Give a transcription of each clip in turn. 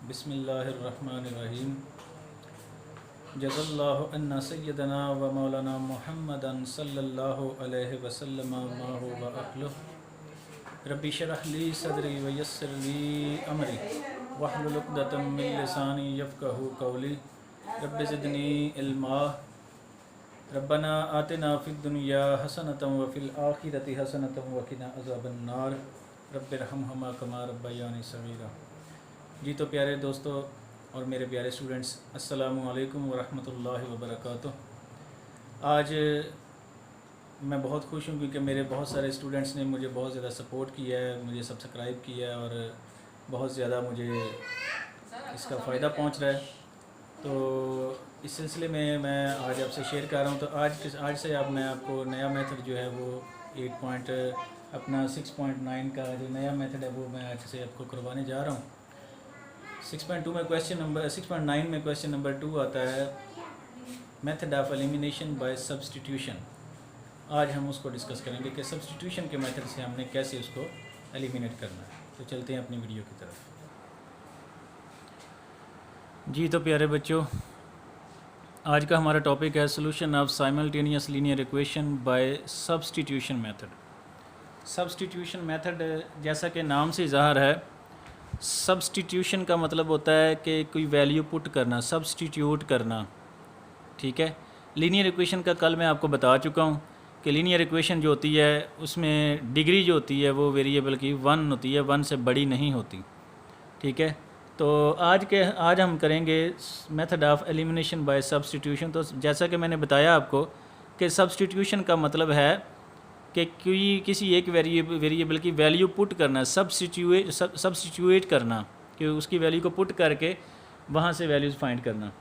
बिस्मिल्लाहिर्रहमानिर्रहीम। जज़ल्लाहु अन्ना सय्यदना व मौलाना मुहम्मदन सल्लल्लाहु अलैहि वसल्लम माहु व अहलुहु रब्बि शरह ली सदरी व यस्सिर ली अमरी वहलुल उक़दतम मिन लिसानी यफ़क़हू क़ौली रब्बि ज़िदनी इल्मा। रब्बना आतिना फ़िद दुनिया हसनतम व फ़िल आखिरति हसनतम व क़िना अज़ाबन्नार रब्बिरहमहुमा कमा रब्बयानी सग़ीरा। जी तो प्यारे दोस्तों और मेरे प्यारे स्टूडेंट्स, अस्सलामु अलैकुम व रहमतुल्लाहि व बरकातुहू। आज मैं बहुत खुश हूँ क्योंकि मेरे बहुत सारे स्टूडेंट्स ने मुझे बहुत ज़्यादा सपोर्ट किया है, मुझे सब्सक्राइब किया है और बहुत ज़्यादा मुझे इसका फ़ायदा पहुँच रहा है। तो इस सिलसिले में मैं आज आपसे शेयर कर रहा हूँ। तो आज से अब मैं आपको नया मेथड जो है वो 6.9 का जो नया मेथड है वो मैं आज से आपको करवाने जा रहा हूँ। 6.9 में क्वेश्चन नंबर 2 आता है, method of elimination by substitution. आज हम उसको डिस्कस करेंगे कि सब्सटीट्यूशन के मेथड से हमने कैसे उसको एलिमिनेट करना है। तो चलते हैं अपनी वीडियो की तरफ। जी तो प्यारे बच्चों, आज का हमारा टॉपिक है solution of simultaneous linear equation by substitution method. Substitution method जैसा कि नाम से ज़ाहिर है, सब्सटीट्यूशन का मतलब होता है कि कोई वैल्यू पुट करना, सब्सटीट्यूट करना। ठीक है, लीनियर इक्वेशन का कल मैं आपको बता चुका हूँ कि लीनियर इक्वेशन जो होती है उसमें डिग्री जो होती है वो वेरिएबल की 1 होती है, 1 से बड़ी नहीं होती। ठीक है, तो आज हम करेंगे method of elimination by substitution. तो जैसा कि मैंने बताया आपको कि सब्सटीट्यूशन का मतलब है कि किसी एक वेरिएबल की वैल्यू पुट करना, सब्सटीट्यूट करना, कि उसकी वैल्यू को पुट करके वहाँ से वैल्यूज़ फाइंड करना।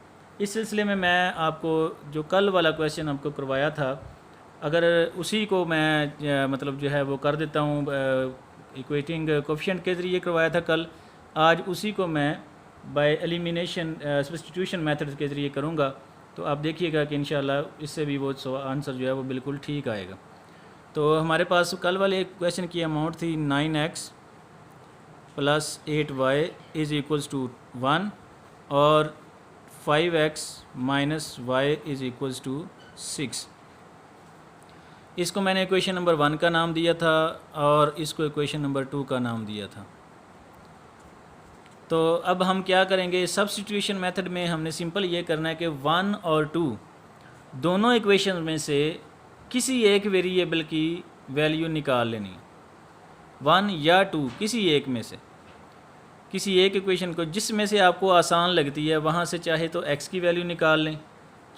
इस सिलसिले में मैं आपको जो कल वाला क्वेश्चन आपको करवाया था, अगर उसी को मैं मतलब जो है वो कर देता हूँ, इक्वेटिंग कोफिशिएंट के ज़रिए करवाया था कल। आज उसी को मैं बाय एलिमिनेशन सब्सटीट्यूशन मेथड के ज़रिए करूँगा। तो आप देखिएगा कि इंशाल्लाह इससे भी वो आंसर जो है वो बिल्कुल ठीक आएगा। तो हमारे पास कल वाले क्वेश्चन की अमाउंट थी 9x plus 8y is equals to 1 और 5x minus Y is equals to 6। इसको मैंने इक्वेशन नंबर 1 का नाम दिया था और इसको इक्वेशन नंबर 2 का नाम दिया था। तो अब हम क्या करेंगे, सब्सटीट्यूशन मेथड में हमने सिंपल ये करना है कि 1 और 2 दोनों इक्वेशन में से किसी एक वेरिएबल की वैल्यू निकाल लेनी, 1 या 2 किसी एक में से, किसी एक इक्वेशन को जिसमें से आपको आसान लगती है वहाँ से चाहे तो x की वैल्यू निकाल लें,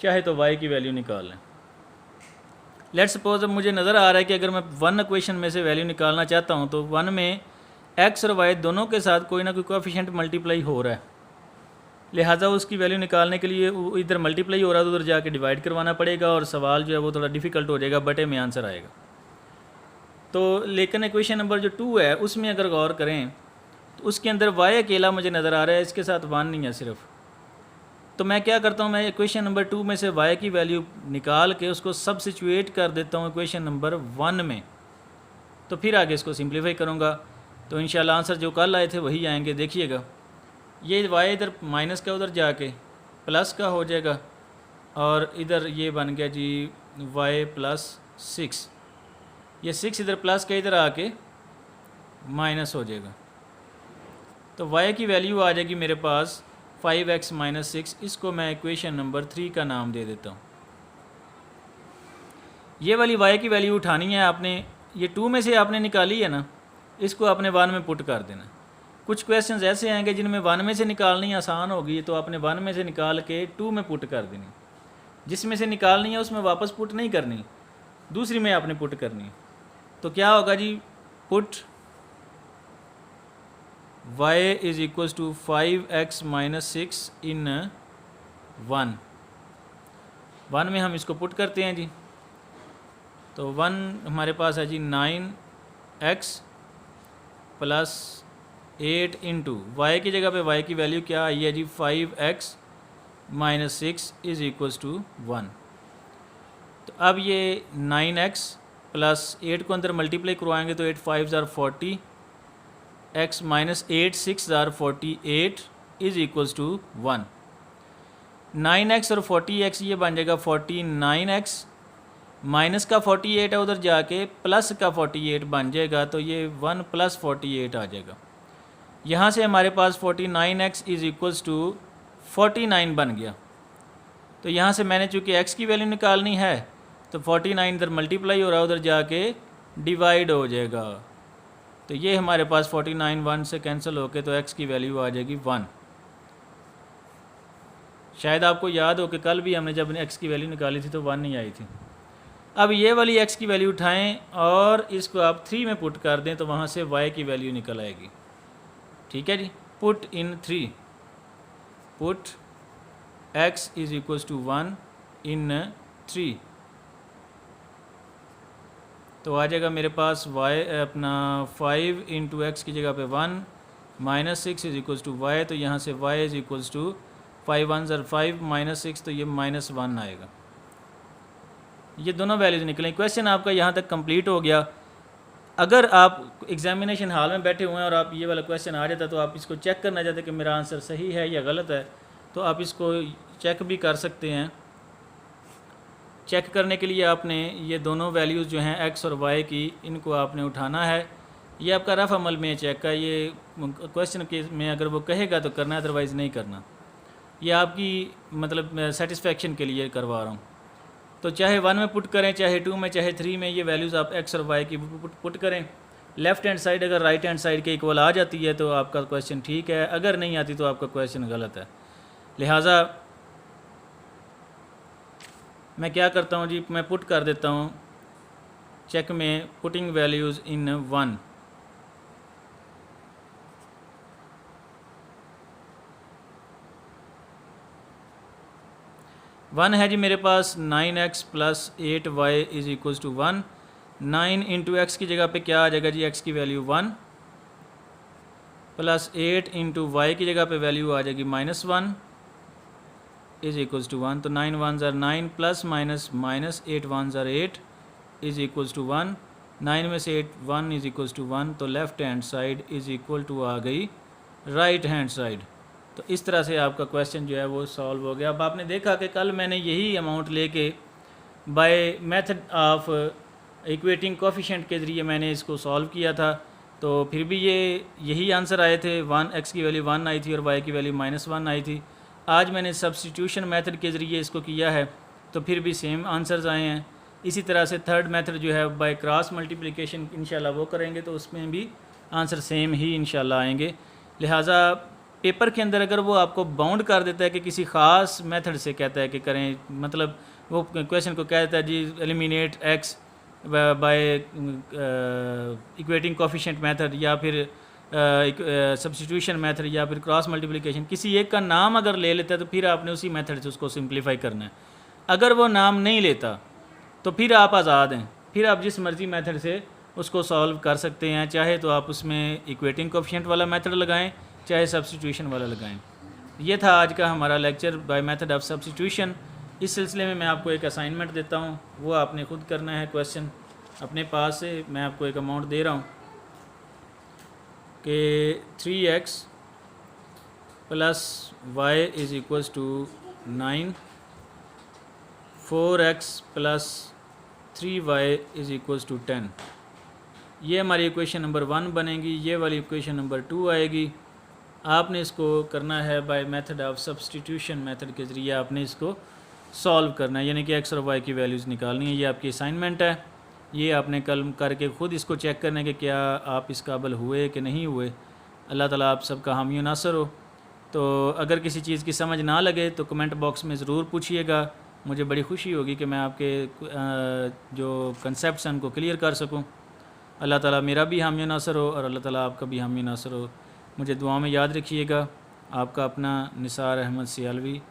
चाहे तो y की वैल्यू निकाल लें। लेट्स सपोज अब मुझे नज़र आ रहा है कि अगर मैं 1 इक्वेशन में से वैल्यू निकालना चाहता हूँ तो 1 में x और y दोनों के साथ कोई ना कोई कोएफिशिएंट मल्टीप्लाई हो रहा है, लिहाजा उसकी वैल्यू निकालने के लिए इधर मल्टीप्लाई हो रहा है तो उधर जाके डिवाइड करवाना पड़ेगा और सवाल जो है वो थोड़ा डिफ़िकल्ट हो जाएगा, बटे में आंसर आएगा। तो लेकिन इक्वेशन नंबर जो 2 है उसमें अगर गौर करें तो उसके अंदर y अकेला मुझे नज़र आ रहा है, इसके साथ 1 नहीं है सिर्फ। तो मैं क्या करता हूँ, मैं इक्वेशन नंबर 2 में से y की वैल्यू निकाल के उसको सब्स्टिट्यूट कर देता हूँ इक्वेशन नंबर 1 में। तो फिर आगे इसको सिंप्लीफाई करूँगा तो इंशाल्लाह आंसर जो कल आए थे वही आएंगे। देखिएगा, ये y इधर माइनस का उधर जाके प्लस का हो जाएगा और इधर ये बन गया जी y प्लस 6। ये 6 इधर प्लस का इधर आके माइनस हो जाएगा। तो y की वैल्यू आ जाएगी मेरे पास 5x माइनस 6। इसको मैं इक्वेशन नंबर 3 का नाम दे देता हूँ। ये वाली y की वैल्यू उठानी है आपने, ये 2 में से आपने निकाली है ना, इसको आपने 1 में पुट कर देना। कुछ क्वेश्चंस ऐसे आएंगे जिनमें 1 में से निकालनी आसान होगी, तो आपने 1 में से निकाल के 2 में पुट कर देनी। जिसमें से निकालनी है उसमें वापस पुट नहीं करनी, दूसरी में आपने पुट करनी। तो क्या होगा जी, put y is equals to 5x minus 6 in 1 में हम इसको पुट करते हैं जी। तो 1 हमारे पास है जी 9x प्लस 8 इंटू वाई की जगह पे y की वैल्यू क्या आई है जी 5x minus 6 is equals to 1। तो अब ये 9x प्लस 8 को अंदर मल्टीप्लाई करवाएंगे तो 8 5 ज़ार 40, x माइनस 8 6 ज़ार 48 इज़ इक्वल्स टू 1। 9x और 40x ये बन जाएगा 49x, माइनस का 48 है उधर जाके प्लस का 48 बन जाएगा, तो ये 1 + 48 आ जाएगा। यहाँ से हमारे पास 49x इज़ इक्वल्स टू 49 बन गया। तो यहाँ से मैंने चूँकि x की वैल्यू निकालनी है तो 49 इधर मल्टीप्लाई हो रहा है, उधर जाके डिवाइड हो जाएगा। तो ये हमारे पास 49 1 से कैंसिल होके तो x की वैल्यू आ जाएगी 1। शायद आपको याद हो कि कल भी हमने जब x की वैल्यू निकाली थी तो 1 नहीं आई थी। अब ये वाली x की वैल्यू उठाएं और इसको आप 3 में पुट कर दें तो वहाँ से y की वैल्यू निकल आएगी। ठीक है जी, put in 3, put x is equals to 1 in 3, तो आ जाएगा मेरे पास y अपना 5 इंटू एक्स की जगह पे 1 minus 6 is equals to y, तो यहाँ से y इज़ इक्वल्स टू 5 1 ज़र 5 माइनस 6, तो ये -1 आएगा। ये दोनों वैल्यूज़ निकलें। क्वेश्चन आपका यहाँ तक कंप्लीट हो गया। अगर आप एग्जामिनेशन हॉल में बैठे हुए हैं और आप ये वाला क्वेश्चन आ जाता तो आप इसको चेक करना चाहते कि मेरा आंसर सही है या गलत है, तो आप इसको चेक भी कर सकते हैं। चेक करने के लिए आपने ये दोनों वैल्यूज़ जो हैं x और y की, इनको आपने उठाना है। ये आपका रफ अमल में चेक का, ये क्वेश्चन के में अगर वो कहेगा तो करना, अदरवाइज़ नहीं करना। ये आपकी मतलब सेटिस्फेक्शन के लिए करवा रहा हूँ। तो चाहे 1 में पुट करें, चाहे 2 में, चाहे 3 में, ये वैल्यूज़ आप x और y की पुट करें। लेफ़्ट हैंड साइड अगर राइट हैंड साइड के इक्वल आ जाती है तो आपका क्वेश्चन ठीक है, अगर नहीं आती तो आपका क्वेश्चन गलत है। लिहाजा मैं क्या करता हूँ जी, मैं पुट कर देता हूँ चेक में पुटिंग वैल्यूज़ इन 1। वन है जी मेरे पास 9x + 8y is equals to 1। 9 into X की जगह पे क्या आ जाएगा जी, x की वैल्यू 1 प्लस 8 इंटू वाई की जगह पे वैल्यू आ जाएगी -1 इज़ इक्वल्स टू 1। तो 9 1 ज़र 9 प्लस माइनस -8 1 ज़र 8 इज़ इक्वल्स टू 1। 9 में से 8 1 इज़ इक्वल्स टू 1, तो left hand side is equal to आ गई राइट हैंड साइड। तो इस तरह से आपका क्वेश्चन जो है वो सॉल्व हो गया। अब आपने देखा कि कल मैंने यही अमाउंट लेके by method of equating coefficient के ज़रिए मैंने इसको सॉल्व किया था, तो फिर भी ये यही आंसर आए थे। 1 x की वैल्यू 1 आई थी और y की वैल्यू -1 आई थी। आज मैंने सब्स्टिट्यूशन मेथड के ज़रिए इसको किया है तो फिर भी सेम आंसर्स आए हैं। इसी तरह से थर्ड मेथड जो है बाय क्रॉस मल्टीप्लिकेशन इंशाल्लाह वो करेंगे तो उसमें भी आंसर सेम ही इंशाल्लाह आएंगे। लिहाजा पेपर के अंदर अगर वो आपको बाउंड कर देता है कि किसी ख़ास मेथड से कहता है कि करें, मतलब वो क्वेश्चन को कहता है जी eliminate x by equating coefficient method या फिर सब्स्टिट्यूशन मेथड या फिर क्रॉस मल्टीप्लिकेशन, किसी एक का नाम अगर ले लेता है तो फिर आपने उसी मेथड से उसको सिंप्लीफाई करना है। अगर वो नाम नहीं लेता तो फिर आप आज़ाद हैं, फिर आप जिस मर्ज़ी मेथड से उसको सॉल्व कर सकते हैं। चाहे तो आप उसमें इक्वेटिंग कोफिशिएंट वाला मेथड लगाएं, चाहे सब्स्टिट्यूशन वाला लगाएं। ये था आज का हमारा lecture by method of substitution. इस सिलसिले में मैं आपको एक असाइनमेंट देता हूँ, वो आपने खुद करना है। क्वेश्चन अपने पास से मैं आपको एक अमाउंट दे रहा हूँ कि 3x + y is equals to 9, 4x + 3y is equals to 10। ये हमारी इक्वेशन नंबर 1 बनेगी। ये वाली इक्वेशन नंबर 2 आएगी। आपने इसको करना है by method of substitution method के ज़रिए आपने इसको सॉल्व करना है, यानी कि x और y की वैल्यूज़ निकालनी है। ये आपकी असाइनमेंट है, ये आपने कल करके ख़ुद इसको चेक करना है कि क्या आप इस काबिल हुए कि नहीं हुए। अल्लाह ताला आप सबका हामी नासर हो। तो अगर किसी चीज़ की समझ ना लगे तो कमेंट बॉक्स में ज़रूर पूछिएगा, मुझे बड़ी खुशी होगी कि मैं आपके जो कंसेप्ट्स हैं उनको क्लियर कर सकूं। अल्लाह ताला मेरा भी हामी नासर हो और अल्लाह ताला आपका भी हामी नासर हो। मुझे दुआ में याद रखिएगा। आपका अपना निसार अहमद सियालवी।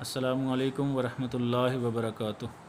अस्सलामु अलैकुम वरहमतुल्लाहि वबरकातुहू।